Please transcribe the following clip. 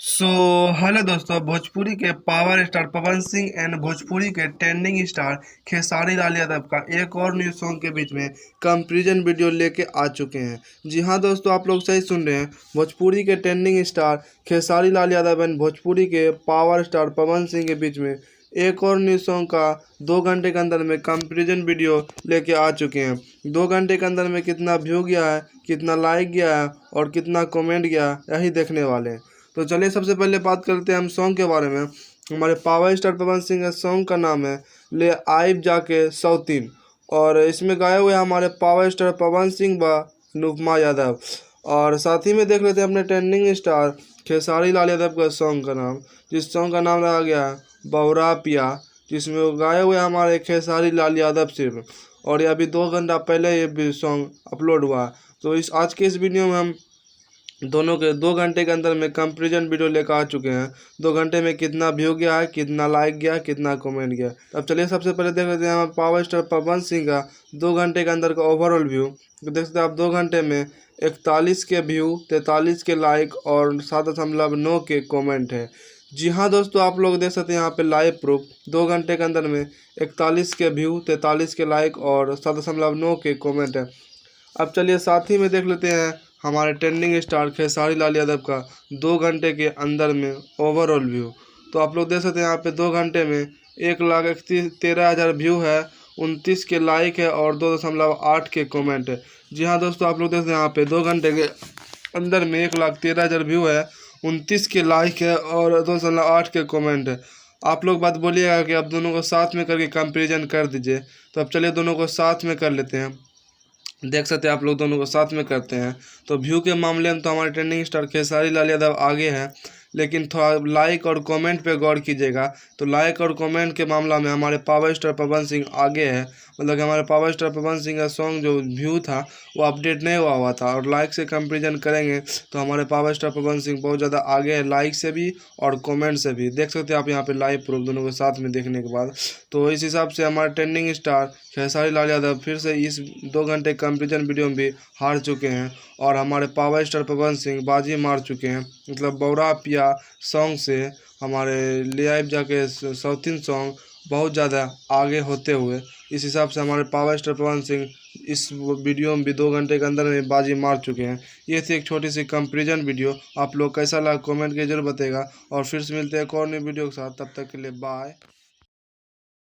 So hello दोस्तों, भोजपुरी के power star Pawan Singh and Bhojpuri के ट्रेंडिंग स्टार खेसारी लाल यादव का एक और न्यू सॉन्ग के बीच में कंपैरिजन वीडियो लेके आ चुके हैं। जी हाँ दोस्तों, आप लोग सही सुन रहे हैं। भोजपुरी के trending star Khesari Lal Yadav and Bhojpuri के पावर स्टार पवन सिंह के बीच में एक और न्यू सॉन्ग का 2 घंटे के अंदर में कंपैरिजन वीडियो लेके आ चुके हैं। 2 घंटे के अंदर में कितना व्यू गया है, कितना लाइक गया है और कितना कमेंट गया है, यही देखने वाले हैं। तो चलिए सबसे पहले बात करते हैं हम सॉन्ग के बारे में। हमारे पावर स्टार पवन सिंह का सॉन्ग का नाम है ले आइब जाके सौतीन, और इसमें गाए हुए हमारे पावर स्टार पवन सिंह व नुकमा यादव। और साथ ही में देख लेते हैं अपने ट्रेंडिंग स्टार खेसारी लाल यादव का सॉन्ग का नाम, जिस सॉन्ग का नाम रहा गया है बौरा पिया, जिसमें वो गाए हुए हमारे खेसारी लाल यादव सिर्फ। और ये अभी 2 घंटा पहले ये सॉन्ग अपलोड हुआ है। तो इस आज के इस वीडियो में हम दोनों के 2 घंटे के अंदर में कंपैरिजन वीडियो लेकर आ चुके हैं। 2 घंटे में कितना व्यू गया है, कितना लाइक गया, कितना कमेंट गया। अब चलिए सबसे पहले देख लेते हैं हम पावर स्टार पवन सिंह का 2 घंटे के अंदर का ओवरऑल व्यू। तो देख सकते हैं आप 2 घंटे में 41 के व्यू, 43 के लाइक और 7.9 के कमेंट है। जी हाँ दोस्तों, आप लोग देख सकते हैं यहाँ पे लाइव प्रूफ। 2 घंटे के अंदर में 41 के व्यू, 43 के लाइक और 7.9 के कमेंट है। अब चलिए साथ ही में देख लेते हैं हमारे ट्रेंडिंग स्टार खेसारी लाल यादव का 2 घंटे के अंदर में ओवरऑल व्यू। तो आप लोग देख सकते हैं यहाँ पे 2 घंटे में 1,13,000 व्यू है, 29 के लाइक है और 2.8 के कमेंट है। जी हाँ दोस्तों, आप लोग देख सकते हैं यहाँ पे 2 घंटे के अंदर में 1,13,000 व्यू है, 29 के लाइक है और 2.8 के कमेंट है। आप लोग बात बोलिएगा कि आप दोनों को साथ में करके कंपेरिजन कर दीजिए। तो अब चलिए दोनों को साथ में कर लेते हैं। देख सकते हैं आप लोग दोनों को साथ में करते हैं। तो व्यू के मामले में तो हमारे ट्रेंडिंग स्टार खेसारी लाल यादव आगे हैं, लेकिन थोड़ा लाइक और कमेंट पे गौर कीजिएगा। तो लाइक और कमेंट के मामला में हमारे पावर स्टार पवन सिंह आगे है। मतलब कि हमारे पावर स्टार पवन सिंह का सॉन्ग जो व्यू था वो अपडेट नहीं हुआ था, और लाइक से कंपेरिजन करेंगे तो हमारे पावर स्टार पवन सिंह बहुत ज़्यादा आगे है, लाइक से भी और कमेंट से भी। देख सकते हैं आप यहाँ पे लाइव प्रूफ दोनों के साथ में देखने के बाद। तो इस हिसाब से हमारे ट्रेंडिंग स्टार खेसारी लाल यादव फिर से इस 2 घंटे कंपेरिजन वीडियो में भी हार चुके हैं, और हमारे पावर स्टार पवन सिंह बाजी मार चुके हैं। मतलब बौरा पिया सॉन्ग से हमारे ले आइब जाके सौतीन सॉन्ग बहुत ज़्यादा आगे होते हुए, इस हिसाब से हमारे पावर स्टार पवन सिंह इस वीडियो में भी 2 घंटे के अंदर में बाजी मार चुके हैं। ये थी एक छोटी सी कंपैरिजन वीडियो। आप लोग कैसा लगा कमेंट के जरूर बताइएगा, और फिर से मिलते हैं एक और नई वीडियो के साथ। तब तक के लिए बाय।